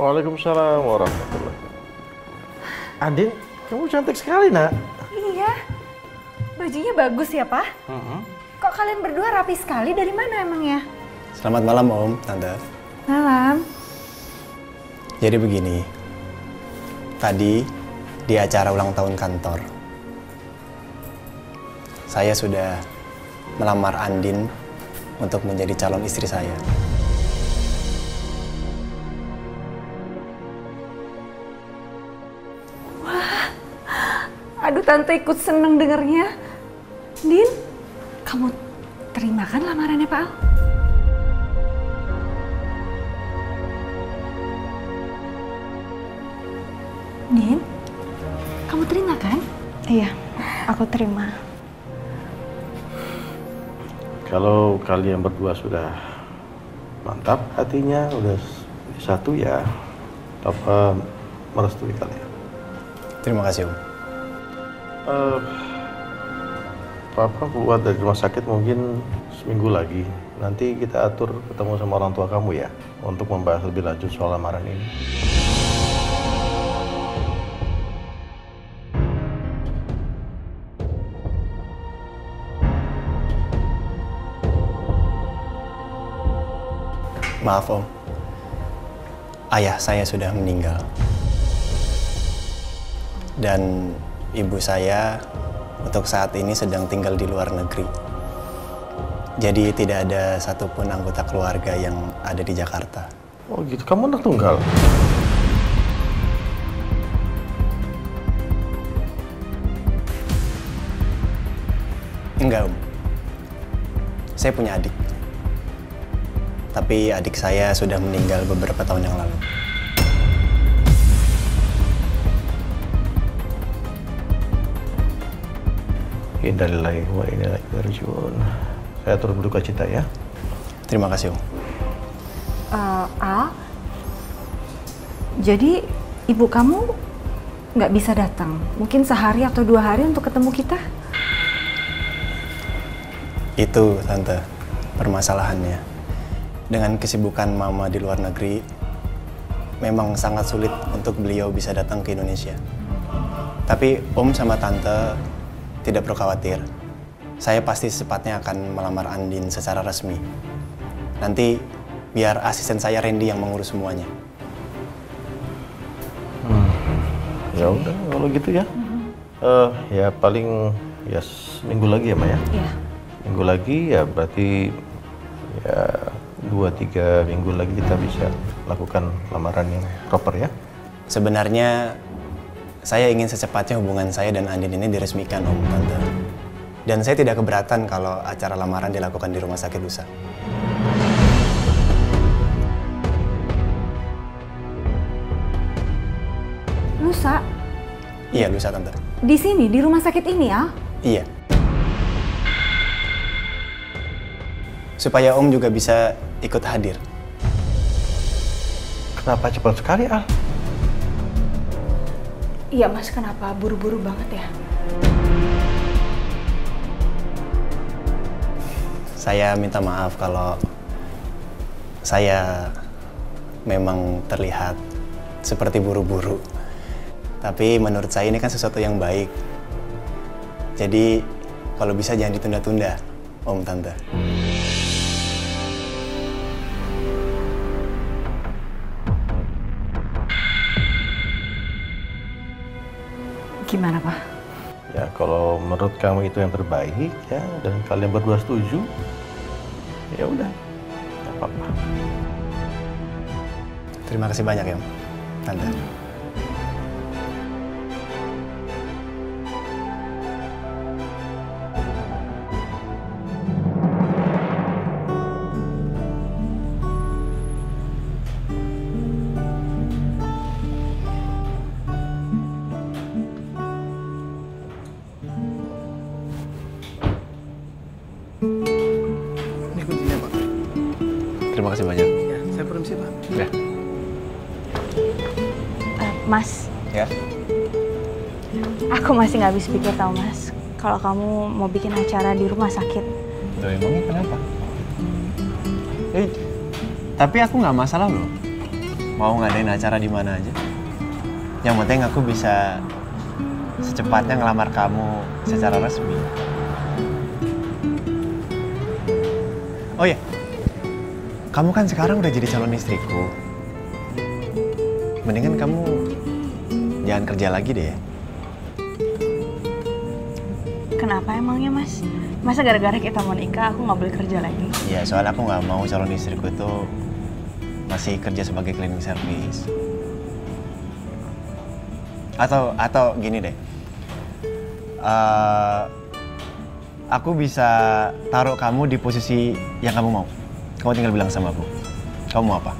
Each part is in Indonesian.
Waalaikumsalam warahmatullahi wabarakatuh. Andin, kamu cantik sekali, Nak. Iya. Bajunya bagus ya, Pak? Kok kalian berdua rapi sekali? Dari mana emangnya? Selamat malam, Om, Tante. Malam. Jadi begini, tadi di acara ulang tahun kantor, saya sudah melamar Andin untuk menjadi calon istri saya. Aduh, Tante ikut seneng dengernya. Din, kamu terima kan lamarannya Pak Al? Din, kamu terima kan? Iya, aku terima. Kalau kalian berdua sudah mantap hatinya, udah satu ya, Papa merestui kalian. Terima kasih, Om. Papa buat dari rumah sakit mungkin seminggu lagi. Nanti kita atur ketemu sama orang tua kamu ya, untuk membahas lebih lanjut soal lamaran ini. Maaf, Om. Ayah saya sudah meninggal. Dan ibu saya untuk saat ini sedang tinggal di luar negeri. Jadi tidak ada satupun anggota keluarga yang ada di Jakarta. Oh gitu, kamu anak tunggal? Enggak, Om. Saya punya adik. Tapi adik saya sudah meninggal beberapa tahun yang lalu. Innalillahi wa inna ilaihi raji'un. Saya turut berduka cita ya. Terima kasih, Om. Al, jadi ibu kamu nggak bisa datang? Mungkin sehari atau 2 hari untuk ketemu kita? Itu, Tante, permasalahannya. Dengan kesibukan Mama di luar negeri, memang sangat sulit untuk beliau bisa datang ke Indonesia. Tapi Om sama Tante tidak perlu khawatir. Saya pasti secepatnya akan melamar Andin secara resmi. Nanti biar asisten saya Randy yang mengurus semuanya. Ya udah kalau gitu ya. Ya paling ya seminggu lagi ya, Ma ya. Iya. Minggu lagi ya berarti ya 2-3 minggu lagi kita bisa lakukan lamaran yang proper ya. Sebenarnya saya ingin secepatnya hubungan saya dan Andin ini diresmikan, Om, Tante. Dan saya tidak keberatan kalau acara lamaran dilakukan di Rumah Sakit Lusa. Lusa? Iya, Lusa, Tante. Di sini, di rumah sakit ini ya? Iya. Supaya Om juga bisa ikut hadir. Kenapa cepat sekali, Al? Iya Mas, kenapa buru-buru banget ya? Saya minta maaf kalau saya memang terlihat seperti buru-buru. Tapi menurut saya ini kan sesuatu yang baik. Jadi kalau bisa jangan ditunda-tunda, Om, Tante. Gimana, Pak? Ya kalau menurut kamu itu yang terbaik ya, dan kalian berdua setuju, ya udah, nggak apa-apa. Terima kasih banyak ya, Om, Tante. Ini kuncinya, Pak. Terima kasih banyak. Ya, saya permisi, Pak. Ya. Mas, Ya. aku masih nggak habis pikir tau Mas. Kalau kamu mau bikin acara di rumah sakit. Tuh, emangnya kenapa? Tapi aku nggak masalah loh. mau ngadain acara di mana aja. Yang penting aku bisa secepatnya ngelamar kamu secara resmi. Oh ya, kamu kan sekarang udah jadi calon istriku. Mendingan kamu jangan kerja lagi deh ya. Kenapa emangnya, Mas? Masa gara-gara kita mau nikah aku nggak boleh kerja lagi? Ya, soalnya aku nggak mau calon istriku itu masih kerja sebagai cleaning service. Atau gini deh. Aku bisa taruh kamu di posisi yang kamu mau. Kamu tinggal bilang sama aku. Kamu mau apa?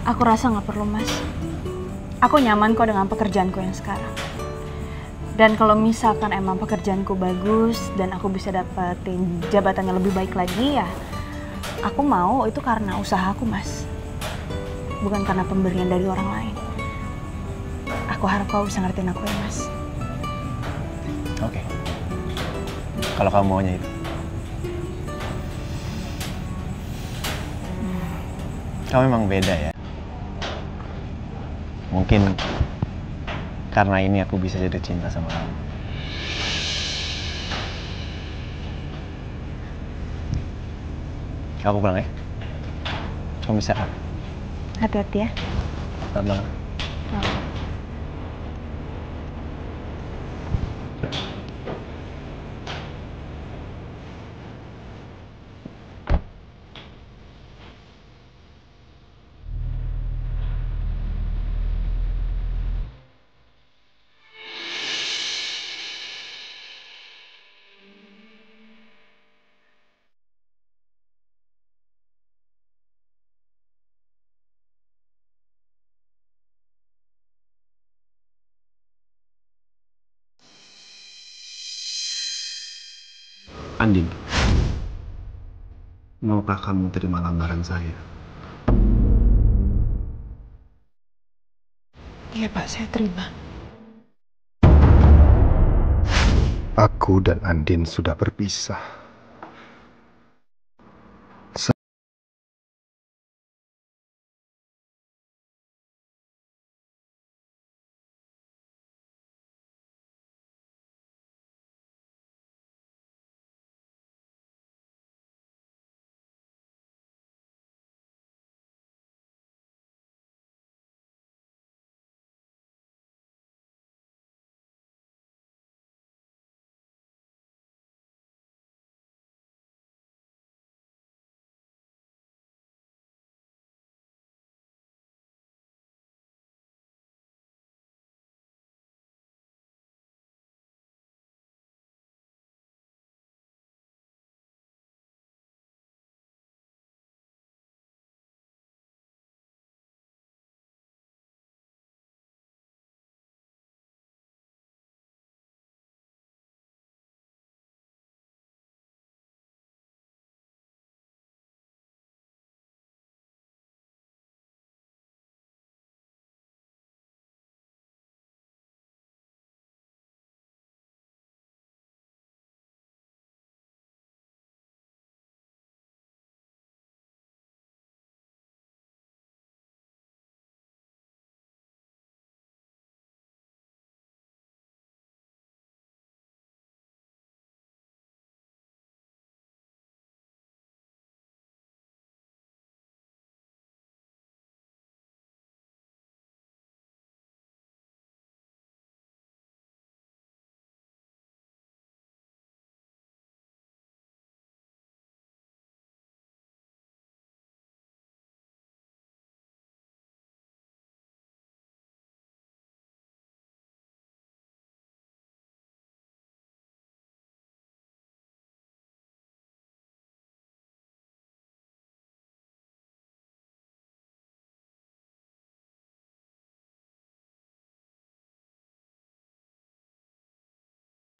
Aku rasa nggak perlu, Mas. Aku nyaman kok dengan pekerjaanku yang sekarang. Dan kalau misalkan emang pekerjaanku bagus dan aku bisa dapetin jabatan yang lebih baik lagi, ya aku mau itu karena usahaku, Mas. Bukan karena pemberian dari orang lain. Aku harap kau bisa ngertiin aku ya, Mas. Oke. Kalau kamu maunya itu. Kamu memang beda ya. Mungkin karena ini aku bisa jatuh cinta sama kamu. Aku pulang ya. Kamu bisa kan? Hati-hati ya. Selamat malam. Andin, maukah kamu terima lamaran saya? Iya Pak, saya terima. Aku dan Andin sudah berpisah.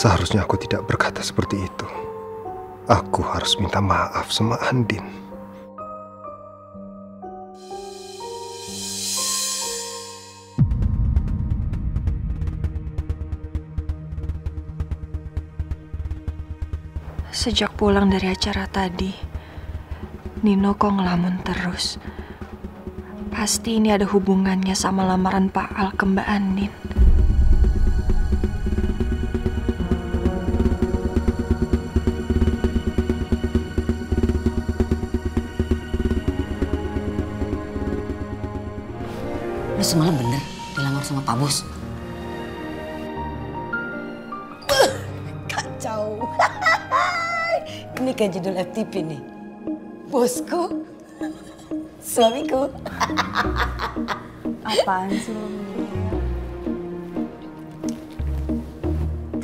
Seharusnya aku tidak berkata seperti itu. Aku harus minta maaf sama Andin. Sejak pulang dari acara tadi, Nino kok ngelamun terus. Pasti ini ada hubungannya sama lamaran Pak Al ke Mbak Andin. Lu semalam bener dilamar sama Pak Bos? Kacau. Ini kan judul FTP nih. Bosku, suamiku. Apaan sih lu?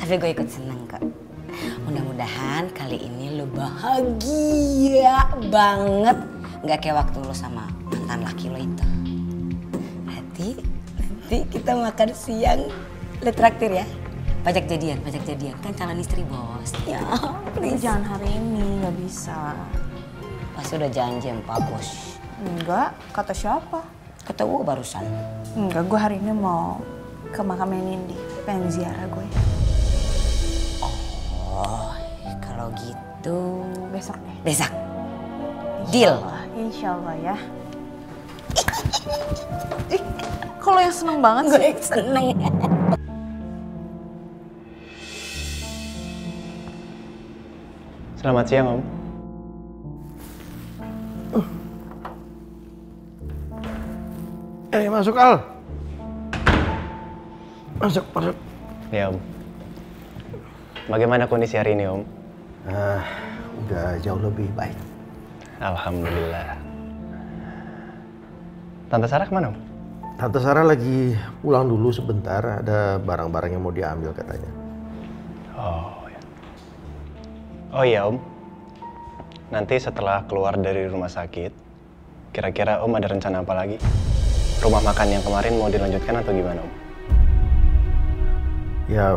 Tapi gue ikut seneng kok. Mudah-mudahan kali ini lu bahagia banget. Nggak kayak waktu lu sama mantan laki lo itu. Nanti kita makan siang, lu traktir ya. Pajak jadian. Kan calon istri bos. Ya, Tapi jangan hari ini, nggak bisa. Pasti udah janji sama Pak Bos. Enggak, kata siapa? Kata gue barusan. Enggak, gue hari ini mau ke makamnya Nindi, pengen ziarah gue. Oh, kalau gitu Besok deh. besok. Deal. Insya Allah ya. Kalau yang seneng banget sih. Gue seneng. Selamat siang, Om. Masuk Al. Masuk. Ya, Om. Bagaimana kondisi hari ini, Om? Udah jauh lebih baik. Alhamdulillah. Tante Sarah kemana, Om? Tante Sarah lagi pulang dulu sebentar, ada barang-barang yang mau diambil katanya. Oh iya, Om. Nanti setelah keluar dari rumah sakit, kira-kira Om ada rencana apa lagi? Rumah makan yang kemarin mau dilanjutkan atau gimana, Om? Ya,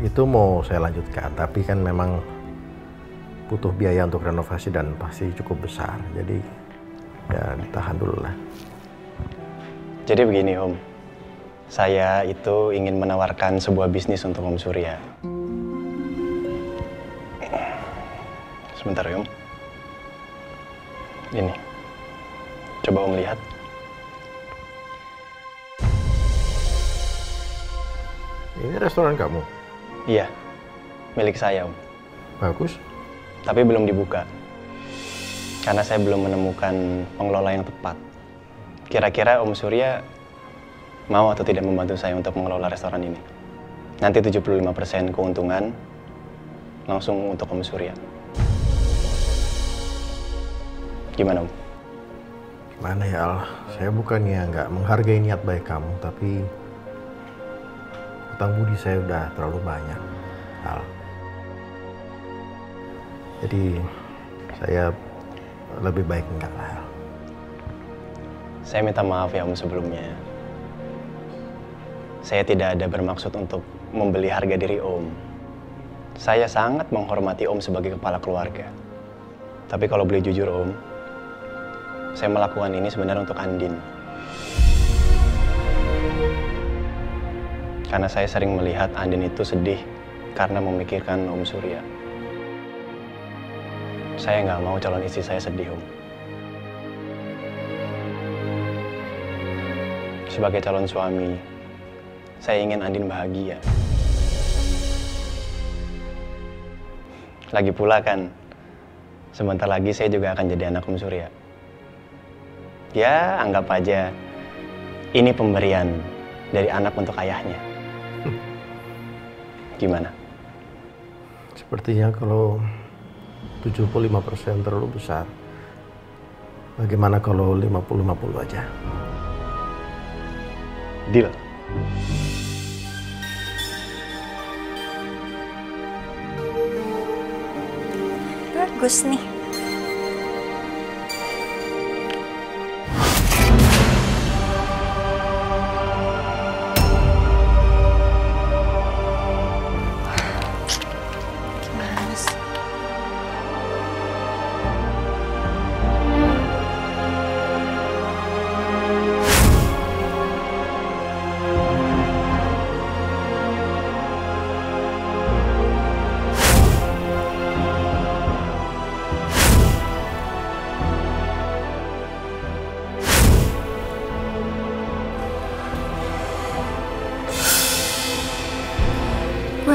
itu mau saya lanjutkan, tapi kan memang butuh biaya untuk renovasi dan pasti cukup besar. Jadi ya ditahan dulu lah. Jadi begini, Om. Saya itu ingin menawarkan sebuah bisnis untuk Om Surya. Sebentar, Om. Ini. Coba Om lihat. Ini restoran kamu? Iya. Milik saya, Om. Bagus. Tapi belum dibuka. Karena saya belum menemukan pengelola yang tepat. Kira-kira Om Surya mau atau tidak membantu saya untuk mengelola restoran ini? Nanti 75% keuntungan langsung untuk Om Surya. Gimana, Om? Gimana ya, Al? Saya bukannya nggak menghargai niat baik kamu, tapi hutang budi saya udah terlalu banyak, Al. Jadi saya lebih baik enggak lah, Al. Saya minta maaf ya, Om, sebelumnya. Saya tidak ada bermaksud untuk membeli harga diri Om. Saya sangat menghormati Om sebagai kepala keluarga. Tapi kalau boleh jujur, Om, saya melakukan ini sebenarnya untuk Andin. Karena saya sering melihat Andin itu sedih karena memikirkan Om Surya. Saya nggak mau calon istri saya sedih, Om. Sebagai calon suami, saya ingin Andin bahagia. Lagi pula kan, sebentar lagi saya juga akan jadi anak Om Surya. Ya, anggap aja ini pemberian dari anak untuk ayahnya. Gimana? Sepertinya kalau 75% terlalu besar. Bagaimana kalau 50-50 aja? Deal. Bagus nih.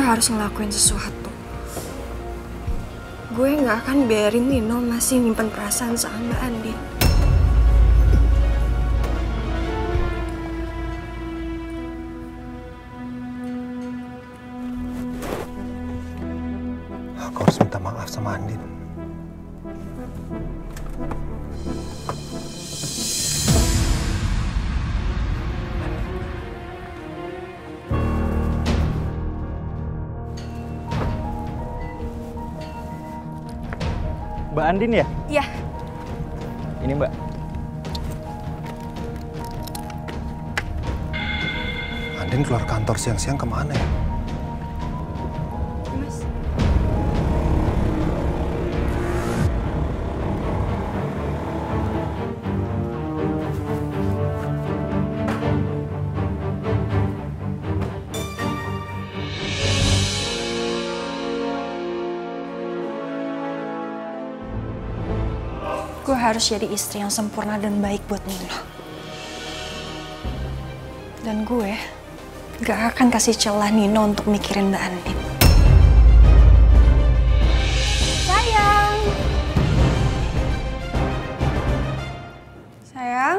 harus ngelakuin sesuatu. Gue gak akan biarin Nino masih nyimpen perasaan sama Mbak Andin. Aku harus minta maaf sama Andin. Mbak Andin ya? Iya. Ini Mbak. Andin keluar kantor siang-siang kemana ya? Mas. Gue harus jadi istri yang sempurna dan baik buat Nino. Dan gue gak akan kasih celah Nino untuk mikirin Mbak Andin. Sayang! Sayang?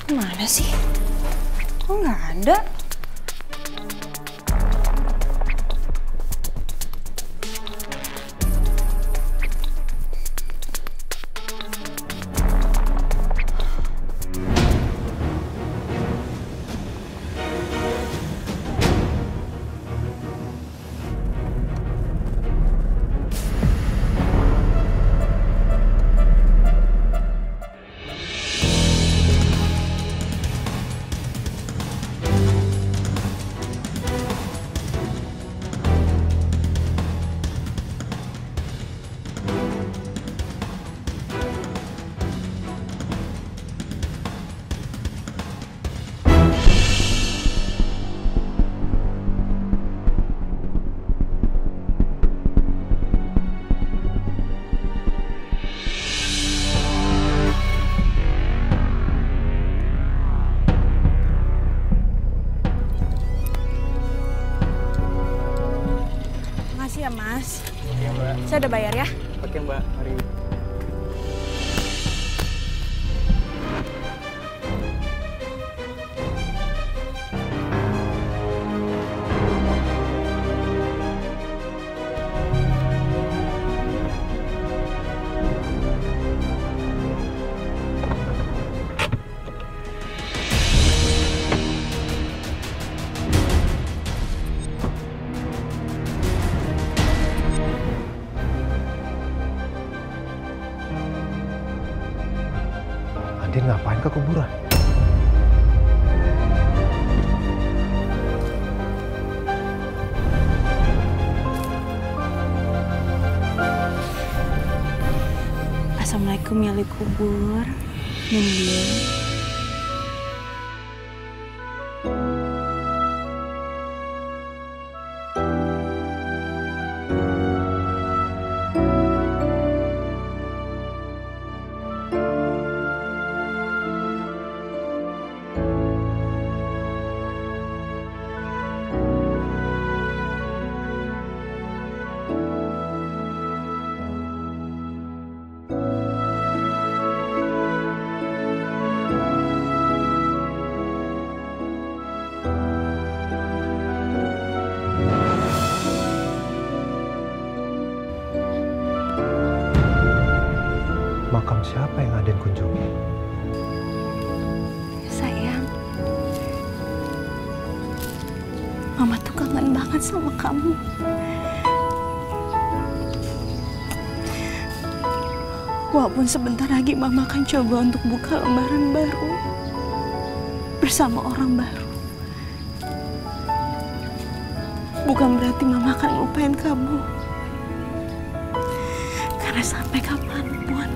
Kemana sih? Kok gak ada? Makasih ya, Mas. Oke Mbak. Saya udah bayar ya. Oke Mbak, mari. Andin ngapain ke kuburan? Assalamualaikum ya li kubur. Nindi. Makam siapa yang Andin kunjungi? Sayang. Mama tuh kangen banget sama kamu. Walaupun sebentar lagi Mama akan coba untuk buka lembaran baru bersama orang baru. Bukan berarti Mama akan lupain kamu. Karena sampai kapanpun,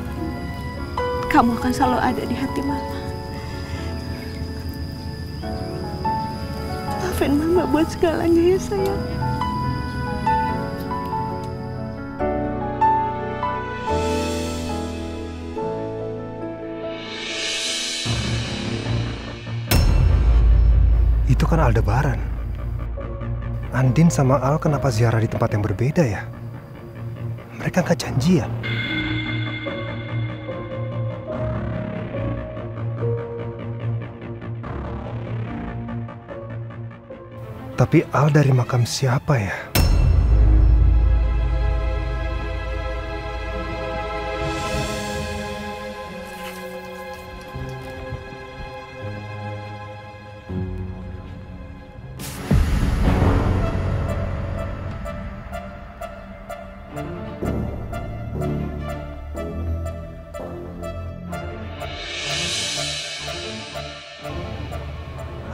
kamu akan selalu ada di hati Mama. Maafin Mama buat segalanya ya sayang. Itu kan Aldebaran. Andin sama Al kenapa ziarah di tempat yang berbeda ya? Mereka nggak janjian. Tapi Al dari makam siapa ya?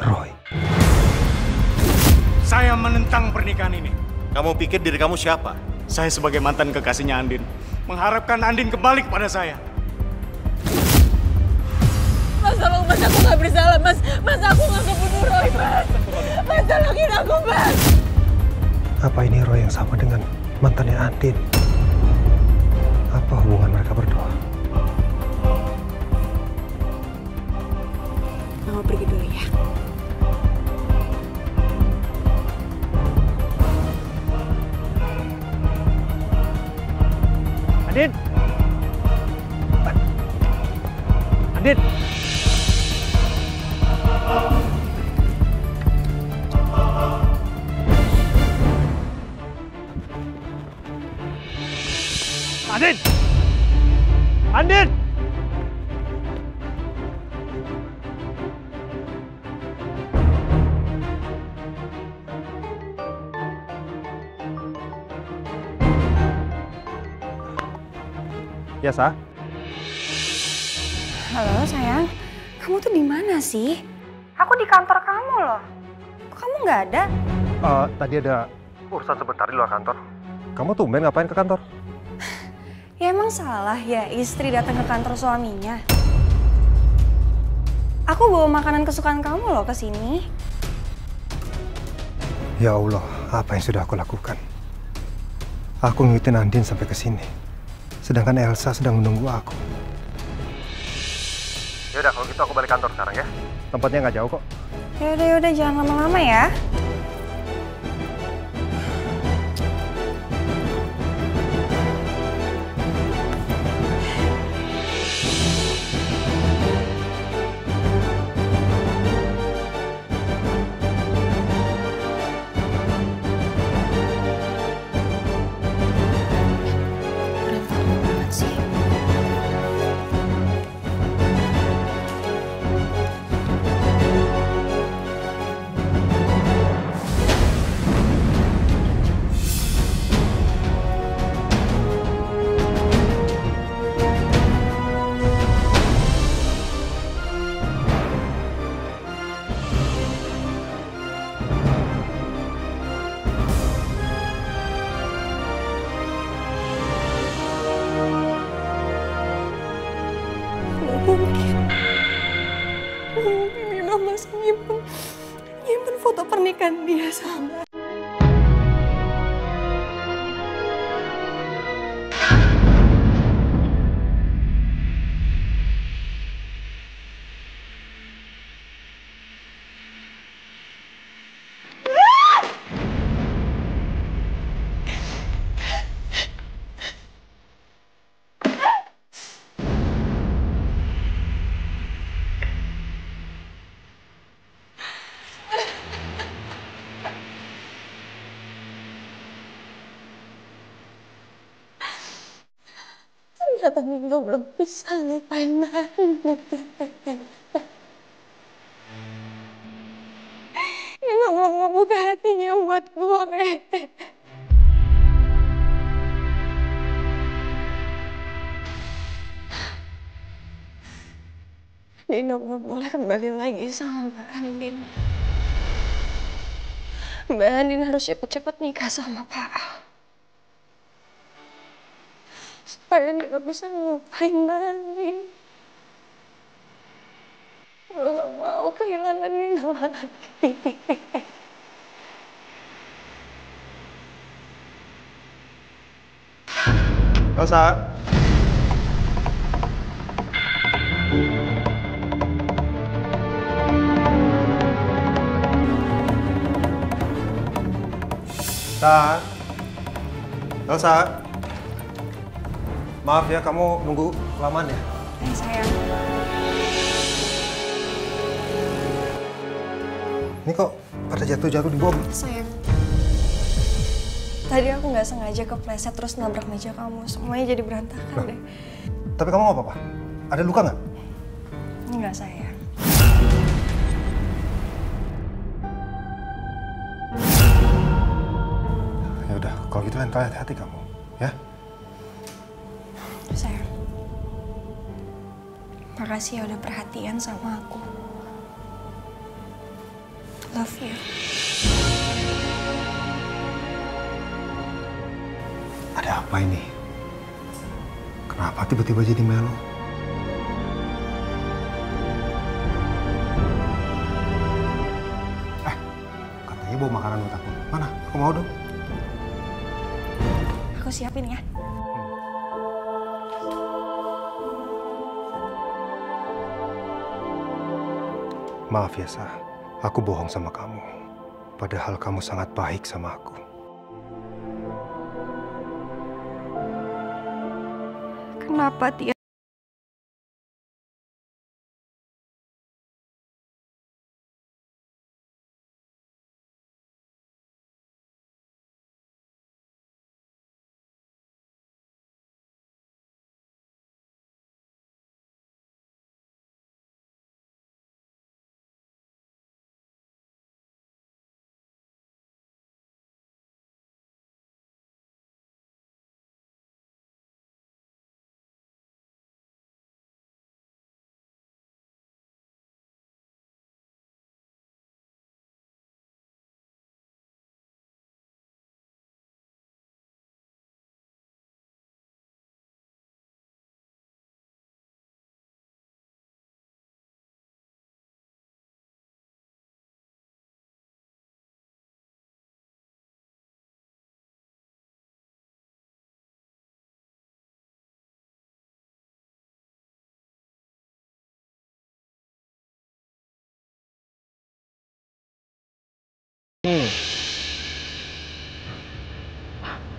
Roy. Saya menentang pernikahan ini. Kamu pikir diri kamu siapa? Saya sebagai mantan kekasihnya Andin, mengharapkan Andin kembali kepada saya. Mas, tolong Mas, aku nggak bersalah Mas. Mas, aku nggak kebunuh Roy Mas. Mas, tolongin aku Mas. Apa ini Roy yang sama dengan mantannya Andin? Apa hubungan mereka berdua? Mama pergi dulu ya. Andin! Andin! Andin! Andin! Ya, Sa? Halo sayang, kamu tuh di mana sih? Aku di kantor kamu loh. Kok kamu nggak ada? Tadi ada urusan sebentar di luar kantor. Kamu tumben ngapain ke kantor? Ya emang salah ya istri datang ke kantor suaminya. Aku bawa makanan kesukaan kamu loh ke sini. Ya Allah, apa yang sudah aku lakukan? Aku ngikutin Andin sampai ke sini. Sedangkan Elsa sedang menunggu aku. Yaudah, kalau gitu aku balik kantor sekarang ya. Tempatnya nggak jauh kok. Yaudah, jangan lama-lama ya. Mungkin Nino masih nyimpen foto pernikahan dia sama. Ternyata Nino belum bisa lupain Nino. Nino mau membuka hatinya buat gue. Nino belum boleh kembali lagi sama Mbak Andin. Mbak Andin harus cepet-cepet nikah sama Pak Al. Supaya Nino bisa ngelupain Mbak Andin. Gue gak mau kehilangan Nino lagi. Elsa. Sa. Elsa. Maaf ya, kamu nunggu kelamaan ya? Sayang. Ini kok pada jatuh-jatuh di mobil? Sayang. Tadi aku nggak sengaja kepleset terus nabrak meja kamu. Semuanya jadi berantakan deh. Tapi kamu nggak apa-apa? Ada luka nggak? Enggak, sayang. Ya udah, kalau gitu lain kali hati-hati kamu, ya? Sayang. Makasih ya udah perhatian sama aku. Love you. Ada apa ini? Kenapa tiba-tiba jadi melo? Katanya bawa makanan buat aku. Mana? Aku mau dong. Aku siapin ya. Maaf ya, Sa. Aku bohong sama kamu. Padahal kamu sangat baik sama aku. Kenapa Tia?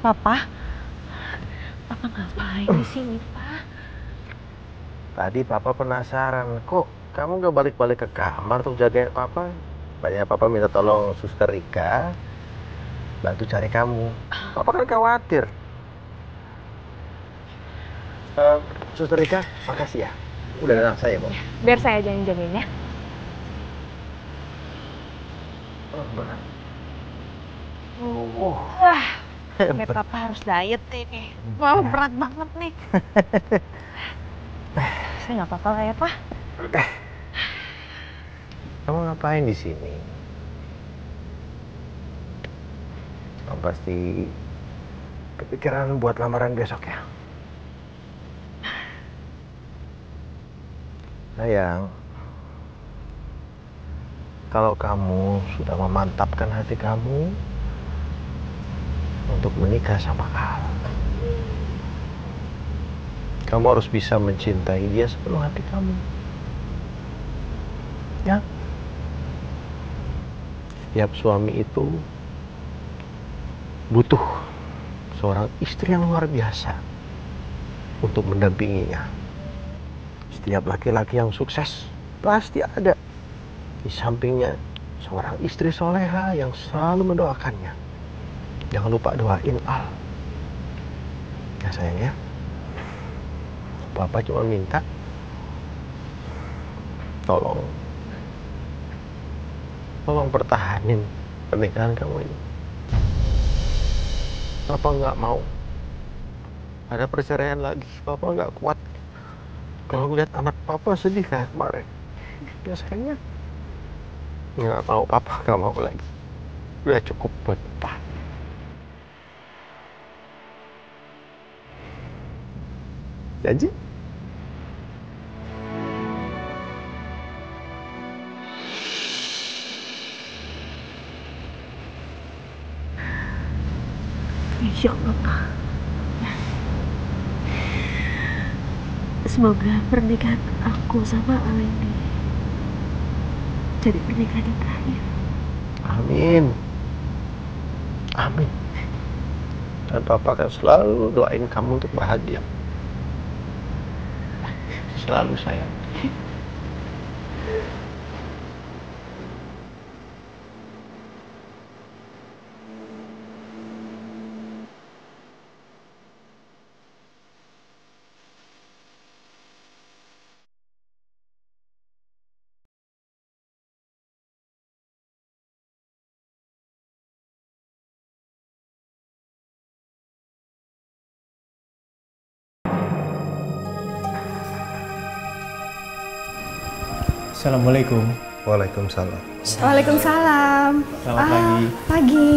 Papa ngapain di sini, Pak? Tadi Papa penasaran, kok kamu gak balik-balik ke kamar untuk jagain Papa? Banyak Papa minta tolong Suster Rika bantu cari kamu. Papa kan khawatir. Suster Rika, makasih ya. Udah datang saya, Bu. Biar saya aja yang jagain ya. Wah, kayak Papa harus diet ini. Wah, berat banget nih. Saya nggak apa-apa lah ya, Pak. Kamu ngapain di sini? Kamu pasti kepikiran buat lamaran besok ya? Sayang, kalau kamu sudah memantapkan hati kamu untuk menikah sama Al, kamu harus bisa mencintai dia sepenuh hati kamu. Ya? Setiap suami itu butuh seorang istri yang luar biasa untuk mendampinginya. Setiap laki-laki yang sukses pasti ada di sampingnya seorang istri soleha yang selalu mendoakannya. Jangan lupa doain Al. Ya sayang ya. Papa cuma minta tolong pertahanin pernikahan kamu ini. Papa nggak mau ada perceraian lagi. Papa nggak kuat kalau ngeliat anak Papa sedih kayak kemarin. Ya sayangnya nggak mau, Papa nggak mau lagi. Udah cukup buat Papa. Janji? Insya Allah, Pak. Semoga pernikahan aku sama Al ini jadi pernikahan yang terakhir. Amin. Amin. Dan Papa akan selalu doain kamu untuk bahagia. Selalu sayang. Assalamualaikum. Waalaikumsalam. Waalaikumsalam. Selamat pagi. Pagi.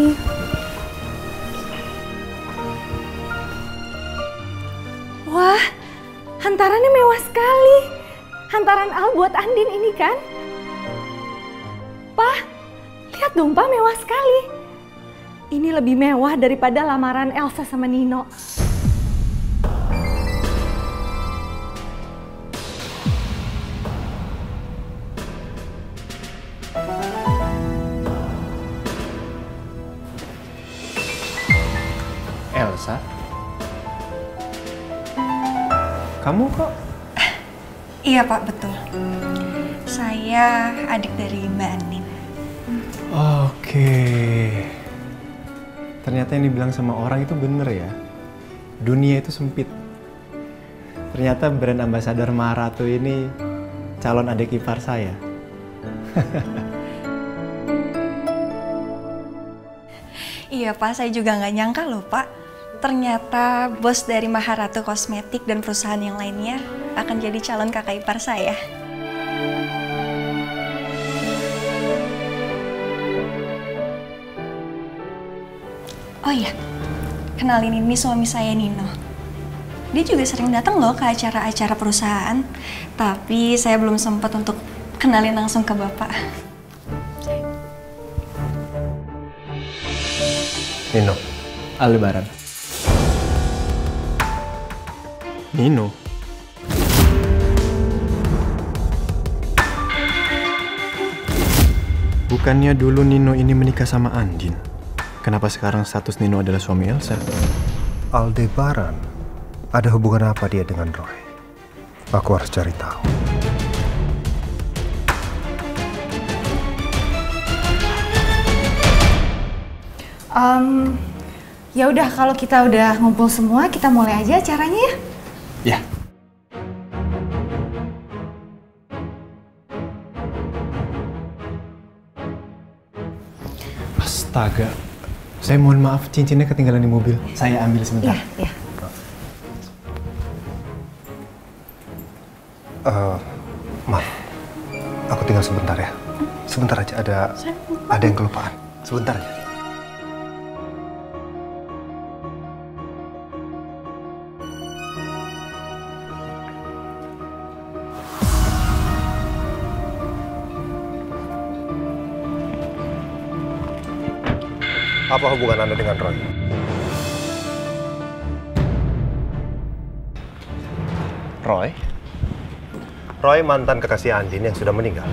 Wah, hantarannya mewah sekali. Hantaran Al buat Andin ini kan? Pak, lihat dong Pak, mewah sekali. Ini lebih mewah daripada lamaran Elsa sama Nino. Elsa? Kamu kok? Iya Pak, betul. Saya adik dari Mbak Andin. Oke. Ternyata yang dibilang sama orang itu bener ya. Dunia itu sempit. Ternyata brand ambassador Maharatu ini calon adik ipar saya. Iya Pak, saya juga nggak nyangka loh Pak. Ternyata bos dari Maharatu Kosmetik dan perusahaan yang lainnya akan jadi calon kakak ipar saya. Oh iya, kenalin ini suami saya Nino. Dia juga sering datang loh ke acara-acara perusahaan. Tapi saya belum sempat untuk kenalin langsung ke Bapak. Nino. Aldebaran. Nino. Bukannya dulu Nino ini menikah sama Andin? Kenapa sekarang status Nino adalah suami Elsa? Aldebaran? Ada hubungan apa dia dengan Roy? Aku harus cari tahu. Ya udah, kalau kita udah ngumpul semua, kita mulai aja acaranya ya. Ya. Astaga. Saya mohon maaf, cincinnya ketinggalan di mobil. Saya ambil sebentar. Iya. Maaf, aku tinggal sebentar ya. Sebentar aja, ada yang kelupaan. Sebentar aja. Apa hubungan Anda dengan Roy? Roy? Roy mantan kekasih Andin yang sudah meninggal.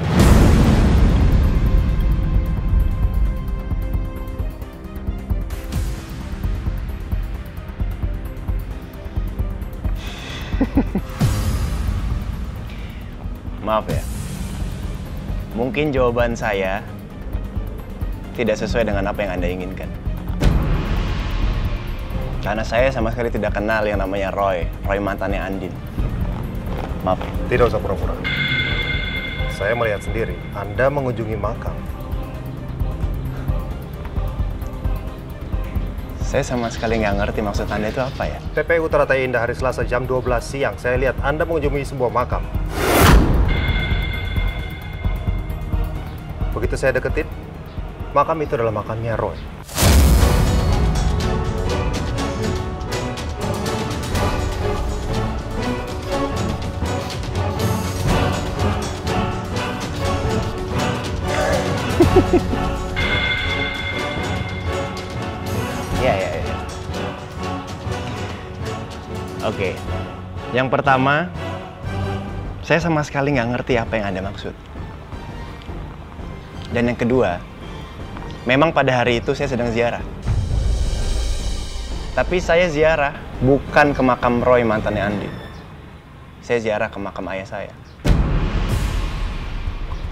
Maaf ya. Mungkin jawaban saya tidak sesuai dengan apa yang Anda inginkan. Karena saya sama sekali tidak kenal yang namanya Roy mantannya Andin. Maaf. Tidak usah pura-pura. Saya melihat sendiri, Anda mengunjungi makam. Saya sama sekali nggak ngerti maksud Anda itu apa ya? TPU Teratai Indah hari Selasa jam 12 siang, saya lihat Anda mengunjungi sebuah makam. Begitu saya deketin, makam itu adalah makamnya Roy. Ya. Oke. Yang pertama, saya sama sekali nggak ngerti apa yang Anda maksud. Dan yang kedua, memang pada hari itu saya sedang ziarah. Tapi saya ziarah bukan ke makam Roy mantannya Andin. Saya ziarah ke makam ayah saya.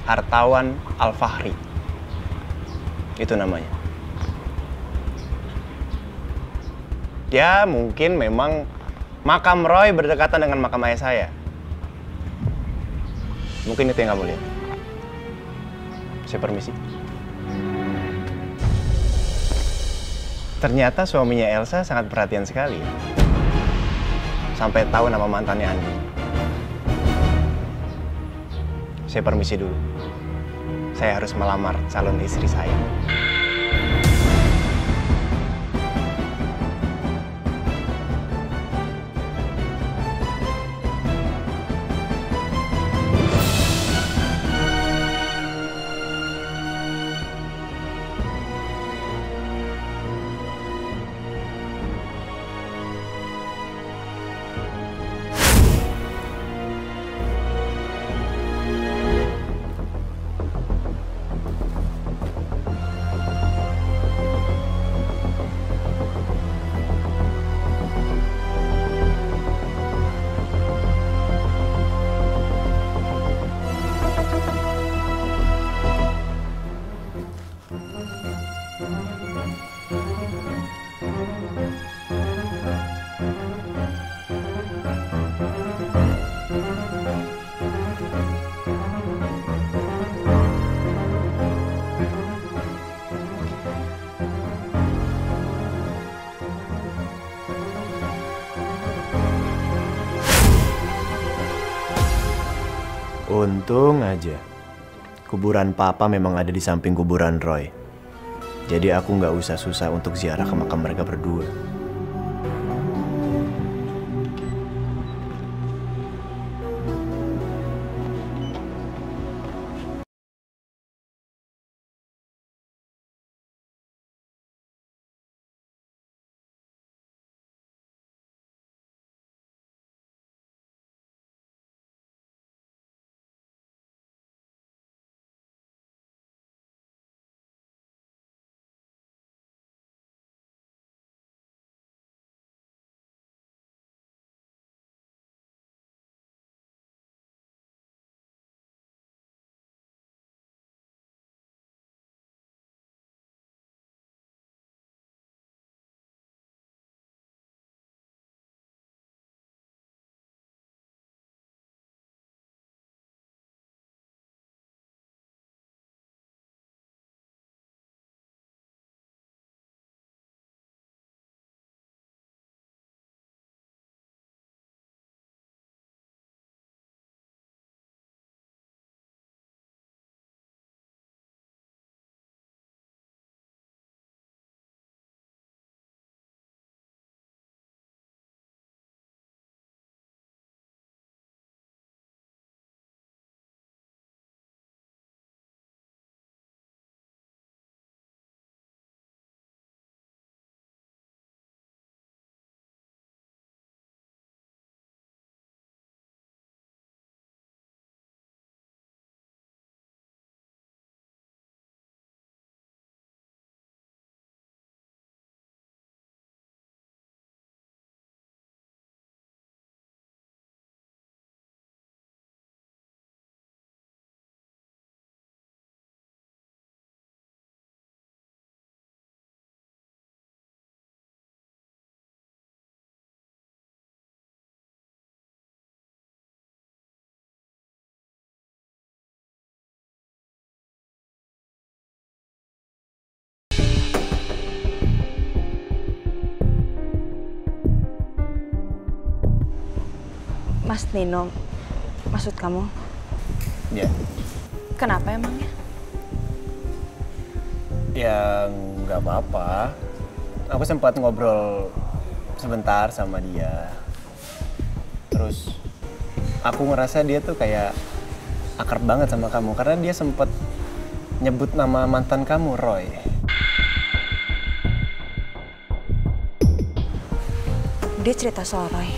Hartawan Al-Fahri. Itu namanya. Ya mungkin memang makam Roy berdekatan dengan makam ayah saya. Mungkin itu yang kamu lihat. Saya permisi. Ternyata suaminya Elsa sangat perhatian sekali. Sampai tahu nama mantannya Andin. Saya permisi dulu. Saya harus melamar calon istri saya. Untung aja, kuburan Papa memang ada di samping kuburan Roy. Jadi aku nggak usah susah untuk ziarah ke makam mereka berdua. Mas Nino, maksud kamu? Ya. Kenapa emangnya? Ya nggak apa-apa. Aku sempat ngobrol sebentar sama dia. Terus aku ngerasa dia tuh kayak akrab banget sama kamu karena dia sempat nyebut nama mantan kamu, Roy. Dia cerita soal Roy.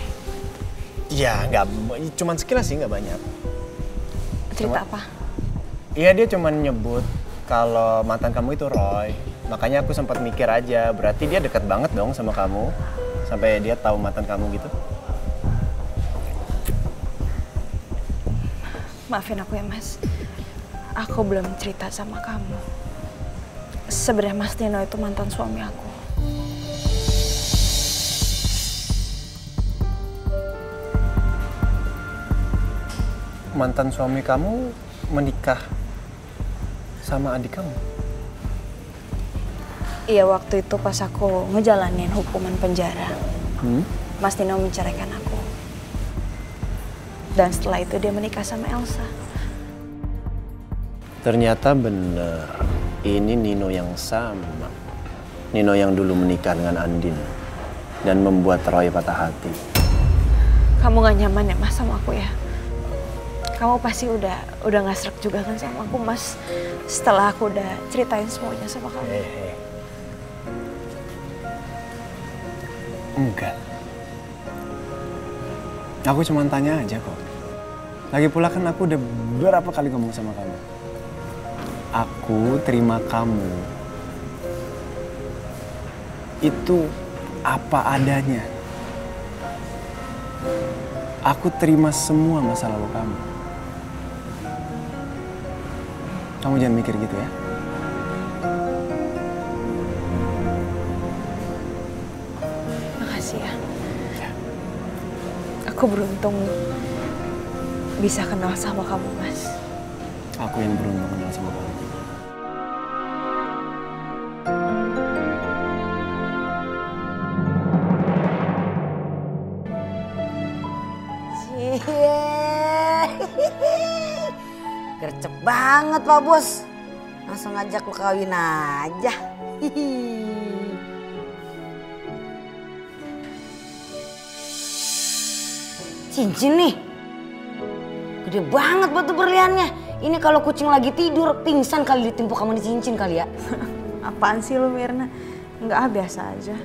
Ya, cuman sekilas sih, nggak banyak. Cerita apa? Iya, dia cuman nyebut kalau mantan kamu itu Roy. Makanya aku sempat mikir aja, berarti dia dekat banget dong sama kamu. Sampai dia tahu mantan kamu gitu. Maafin aku ya Mas. Aku belum cerita sama kamu. Sebenarnya Mas Nino itu mantan suami aku. Mantan suami kamu menikah sama adik kamu? Iya, waktu itu pas aku ngejalanin hukuman penjara, Mas Nino menceraikan aku. Dan setelah itu dia menikah sama Elsa. Ternyata benar, ini Nino yang sama. Nino yang dulu menikah dengan Andin dan membuat Roy patah hati. Kamu gak nyaman ya Mas sama aku ya? Kamu pasti udah gak srek juga kan sama aku Mas, setelah aku udah ceritain semuanya sama kamu. Enggak. Aku cuma tanya aja kok. Lagi pula kan aku udah berapa kali ngomong sama kamu. Aku terima kamu itu apa adanya. Aku terima semua masa lalu kamu. Kamu jangan mikir gitu ya. Makasih ya. Aku beruntung bisa kenal sama kamu, Mas. Aku yang beruntung kenal sama kamu. Gercep banget Pak Bos. Langsung ngajak lu kawin aja. Cincin nih. Gede banget batu berliannya. Ini kalau kucing lagi tidur pingsan kali ditimpuk sama cincin kali ya. Apaan sih lu Mirna? Enggak, biasa aja.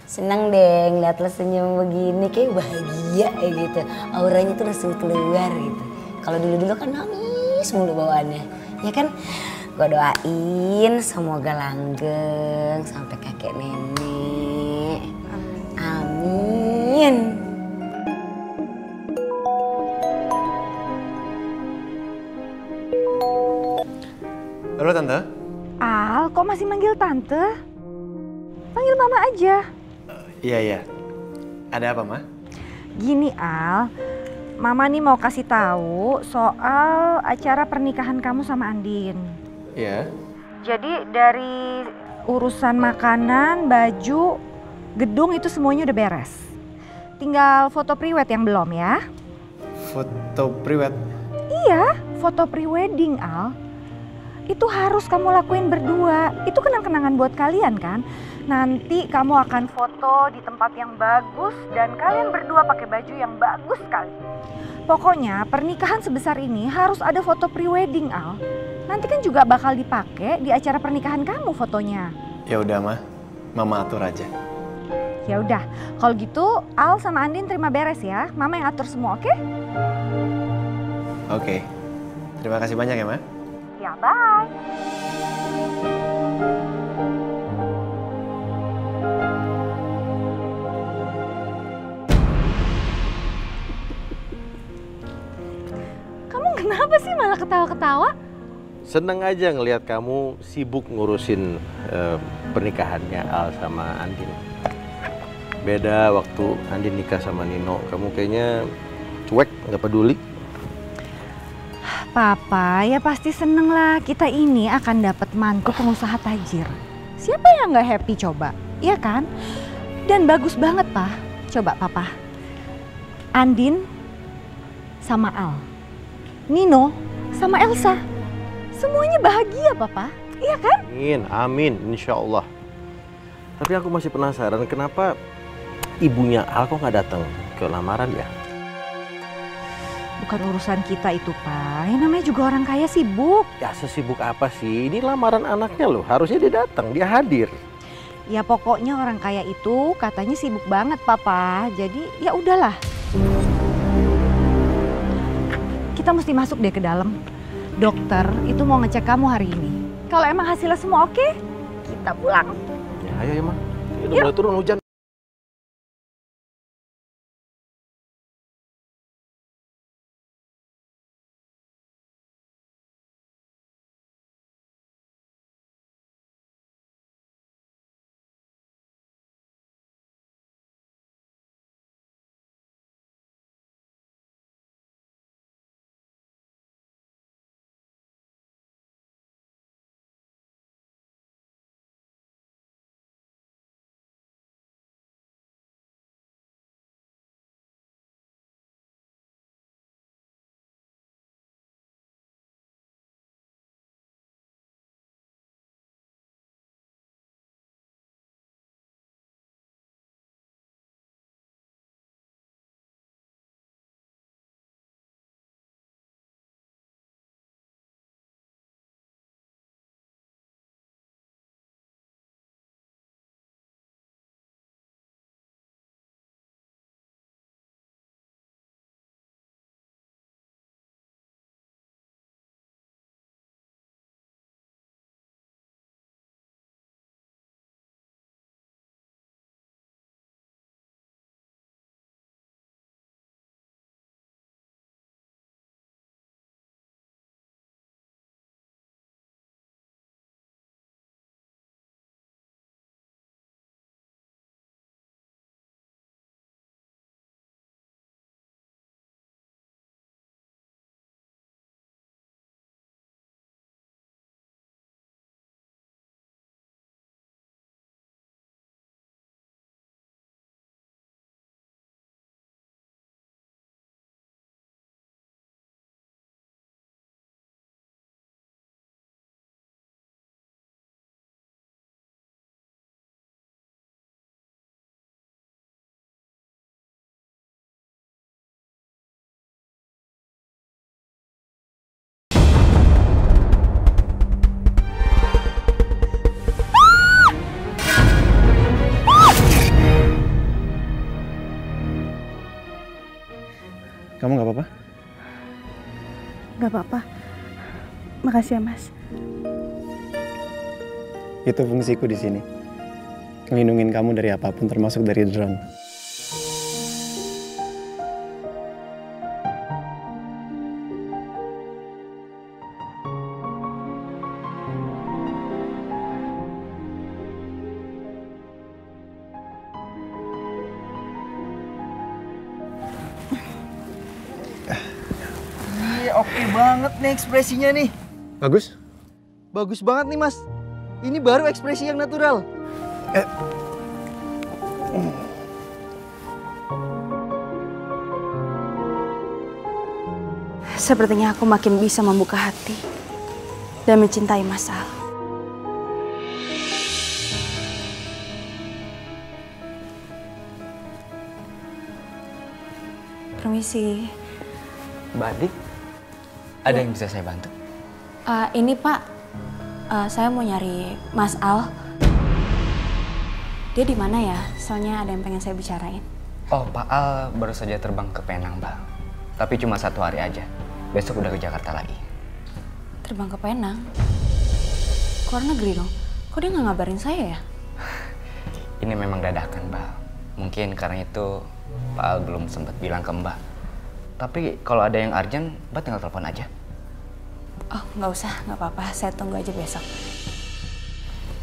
Seneng deh ngeliat lo senyum begini, kayak bahagia ya gitu. Auranya tuh langsung keluar gitu. Kalau dulu-dulu kan nangis mulu bawaannya, ya kan? Gue doain semoga langgeng sampai kakek nenek. Amin. Halo Tante. Al, kok masih manggil Tante? Panggil Mama aja. Iya. Ada apa, Ma? Gini Al, Mama nih mau kasih tahu soal acara pernikahan kamu sama Andin. Iya. Jadi dari urusan makanan, baju, gedung itu semuanya udah beres. Tinggal foto priwed yang belum ya. Foto priwed? Iya, foto prewedding Al. Itu harus kamu lakuin berdua. Itu kenang-kenangan buat kalian kan. Nanti kamu akan foto di tempat yang bagus dan kalian berdua pakai baju yang bagus sekali. Pokoknya pernikahan sebesar ini harus ada foto prewedding Al. Nanti kan juga bakal dipakai di acara pernikahan kamu fotonya. Ya udah, Ma. Mama atur aja. Ya udah, kalau gitu Al sama Andin terima beres ya. Mama yang atur semua, oke? Oke. Terima kasih banyak ya, Ma. Ya, bye. Kamu kenapa sih malah ketawa-ketawa? Seneng aja ngelihat kamu sibuk ngurusin pernikahannya Al sama Andin. Beda waktu Andin nikah sama Nino, kamu kayaknya cuek, nggak peduli. Papa ya pasti seneng lah, kita ini akan dapat mantu pengusaha tajir. Siapa yang nggak happy coba, iya kan? Dan bagus banget Pak, coba Papa. Andin sama Al, Nino sama Elsa, semuanya bahagia Papa, iya kan? Amin, insya Allah. Tapi aku masih penasaran kenapa ibunya Al kok nggak datang ke lamaran ya? Bukan urusan kita itu Pak, yang namanya juga orang kaya sibuk. Ya sesibuk apa sih, ini lamaran anaknya loh, harusnya dia datang, dia hadir. Ya pokoknya orang kaya itu katanya sibuk banget Papa, jadi ya udahlah. Kita mesti masuk deh ke dalam. Dokter itu mau ngecek kamu hari ini. Kalau emang hasilnya semua oke, kita pulang. Ya, ayo ya, Ma. Udah mulai turun hujan. Kamu nggak apa-apa? Gak apa-apa. Makasih ya, Mas. Itu fungsiku di sini. Ngelindungin kamu dari apapun, termasuk dari drone. Oke banget nih ekspresinya nih. Bagus? Bagus banget nih, Mas. Ini baru ekspresi yang natural. Sepertinya aku makin bisa membuka hati dan mencintai Mas Al. Permisi. Mbak Adik, ada yang bisa saya bantu? Ini Pak, saya mau nyari Mas Al. Dia di mana ya? Soalnya ada yang pengen saya bicarain. Oh, Pak Al baru saja terbang ke Penang, Mbak. Tapi cuma 1 hari aja. Besok udah ke Jakarta lagi. Terbang ke Penang? Keluar negeri dong? Kok dia nggak ngabarin saya ya? Ini memang dadakan, Mbak. Mungkin karena itu Pak Al belum sempat bilang ke Mbak. Tapi kalau ada yang urgent, Mbak tinggal telepon aja. Oh, nggak usah, nggak apa-apa. Saya tunggu aja besok.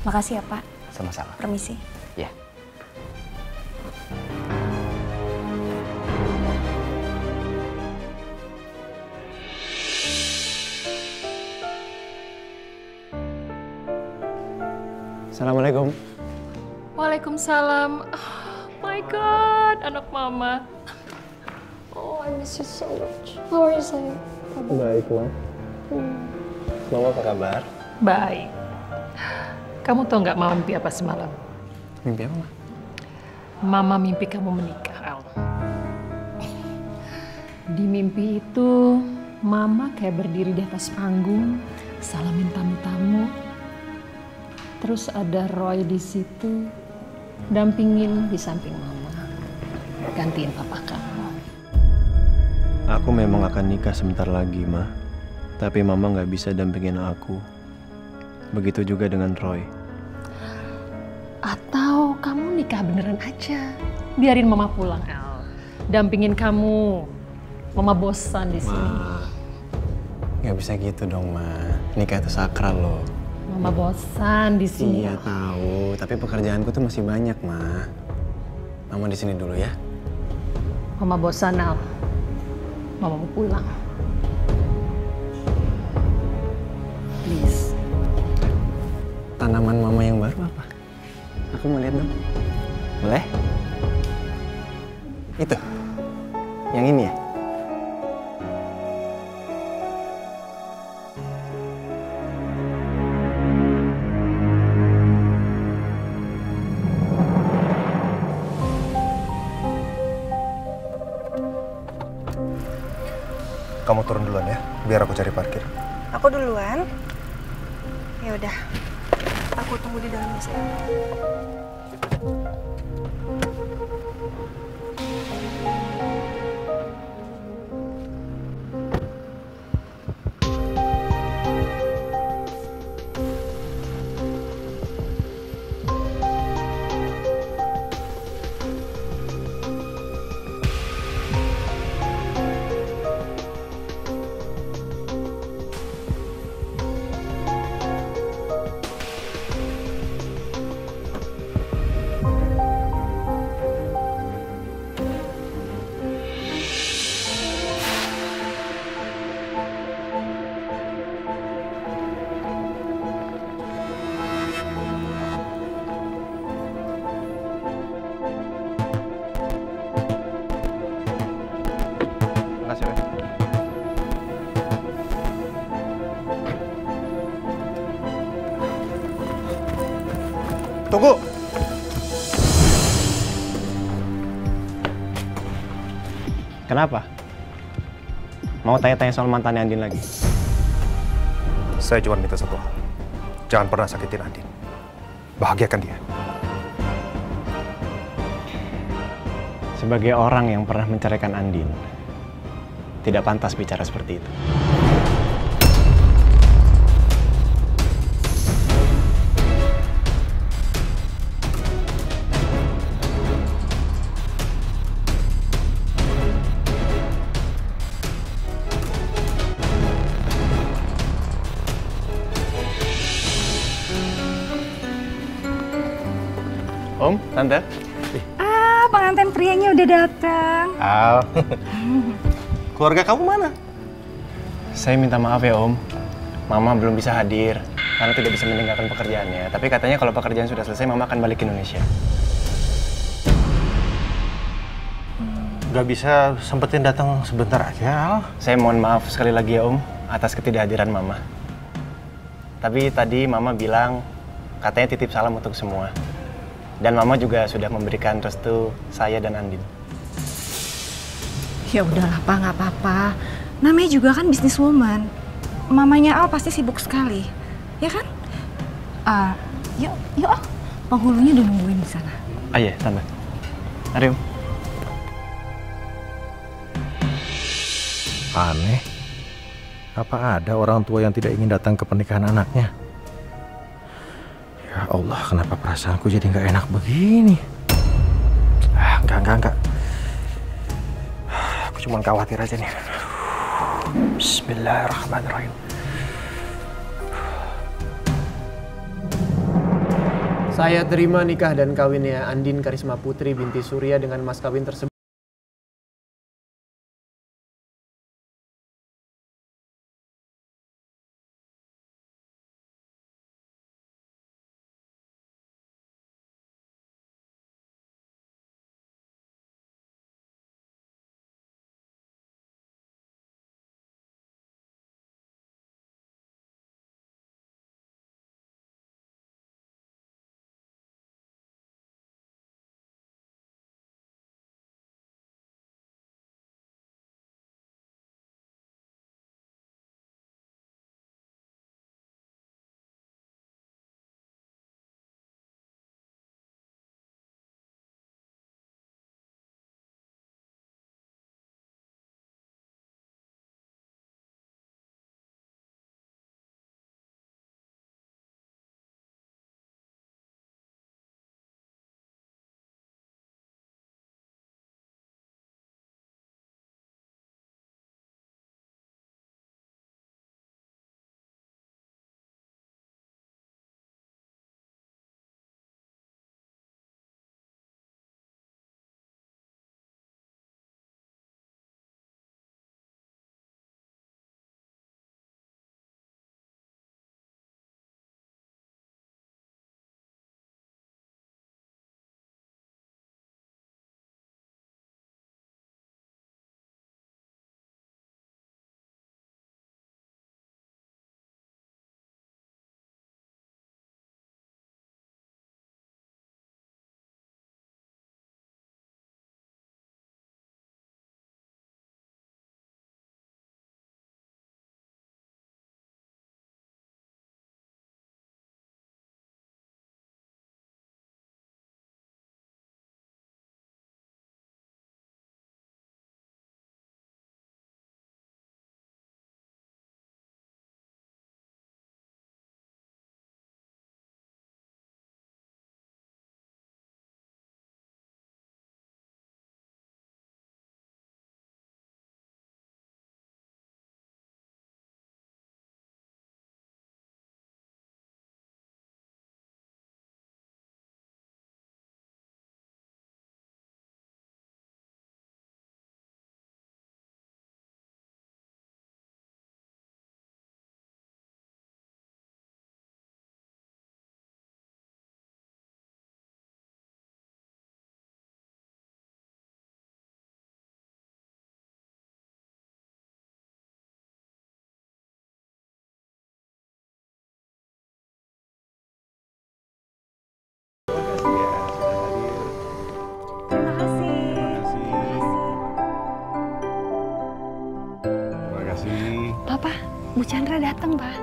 Makasih ya, Pak. Sama-sama. Permisi. Ya. Assalamualaikum. Waalaikumsalam. Oh my God, anak mama. Oh, I miss you so much. How are you, sayang? Baik, Ma. Mama apa kabar? Baik. Kamu tau nggak Mama mimpi apa semalam? Mimpi apa, Ma? Mama mimpi kamu menikah, Al. Di mimpi itu, Mama kayak berdiri di atas panggung, salamin tamu-tamu. Terus ada Roy di situ, dampingin di samping Mama, gantiin papa kamu. Aku memang akan nikah sebentar lagi, Ma. Tapi Mama nggak bisa dampingin aku. Begitu juga dengan Roy. Atau kamu nikah beneran aja. Biarin mama pulang, El. Dampingin kamu. Mama bosan di sini. Nggak bisa gitu dong, Ma. Nikah itu sakral loh. Mama bosan di sini. Iya tahu, tapi pekerjaanku tuh masih banyak, Ma. Mama di sini dulu ya. Mama bosan, El. Mama mau pulang. Please. Tanaman Mama yang baru apa? Aku mau lihat dong. Boleh? Itu. Yang ini ya? Kamu turun duluan ya, biar aku cari parkir. Aku duluan. Ya udah. Aku tunggu di dalam ya, sayang. Makasih, Ren. Tunggu! Kenapa? Mau tanya-tanya soal mantannya Andin lagi? Saya cuma minta satu hal. Jangan pernah sakitin Andin. Bahagiakan dia. Sebagai orang yang pernah menceraikan Andin, tidak pantas bicara seperti itu. Om, Tante. Pengantin prianya udah datang. Al. Keluarga kamu mana? Saya minta maaf ya, Om. Mama belum bisa hadir karena tidak bisa meninggalkan pekerjaannya. Tapi katanya kalau pekerjaan sudah selesai, Mama akan balik ke Indonesia. Gak bisa sempetin datang sebentar aja, Al? Saya mohon maaf sekali lagi ya, Om, atas ketidakhadiran Mama. Tapi tadi Mama bilang katanya titip salam untuk semua. Dan Mama juga sudah memberikan restu saya dan Andin. Ya udahlah, Pak, nggak apa-apa. Namanya juga kan businesswoman. Mamanya Al pasti sibuk sekali, ya kan? Yuk, Al. Penghulunya udah nungguin di sana. Iya, Tante. Mari, Om. Aneh. Apa ada orang tua yang tidak ingin datang ke pernikahan anaknya? Ya Allah, kenapa perasaanku jadi nggak enak begini? Enggak. Aku cuma khawatir aja nih. Bismillahirrahmanirrahim. Saya terima nikah dan kawinnya Andin Karisma Putri binti Surya dengan mas kawin tersebut. Bu Chandra datang, Pak.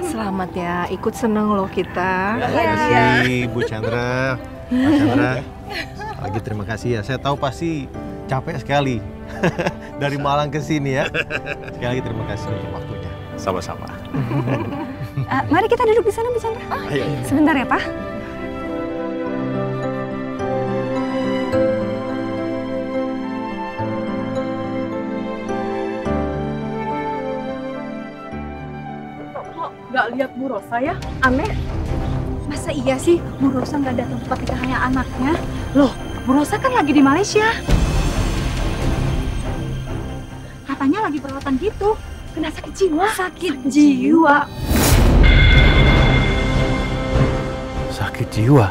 Selamat ya, ikut seneng loh kita. Terima kasih Bu Chandra. Pak Chandra, lagi terima kasih ya. Saya tahu pasti capek sekali dari Malang ke sini ya. Sekali lagi terima kasih untuk waktunya. Sama-sama. Mari kita duduk di sana, Bu Chandra. Ayo. Sebentar ya, Pak. Gak lihat Bu Rosa ya? Aneh. Masa iya sih Bu Rosa nggak datang tempat nikahannya anaknya? Loh, Bu Rosa kan lagi di Malaysia. Katanya lagi perawatan gitu. Kena sakit jiwa. Sakit jiwa. Sakit jiwa?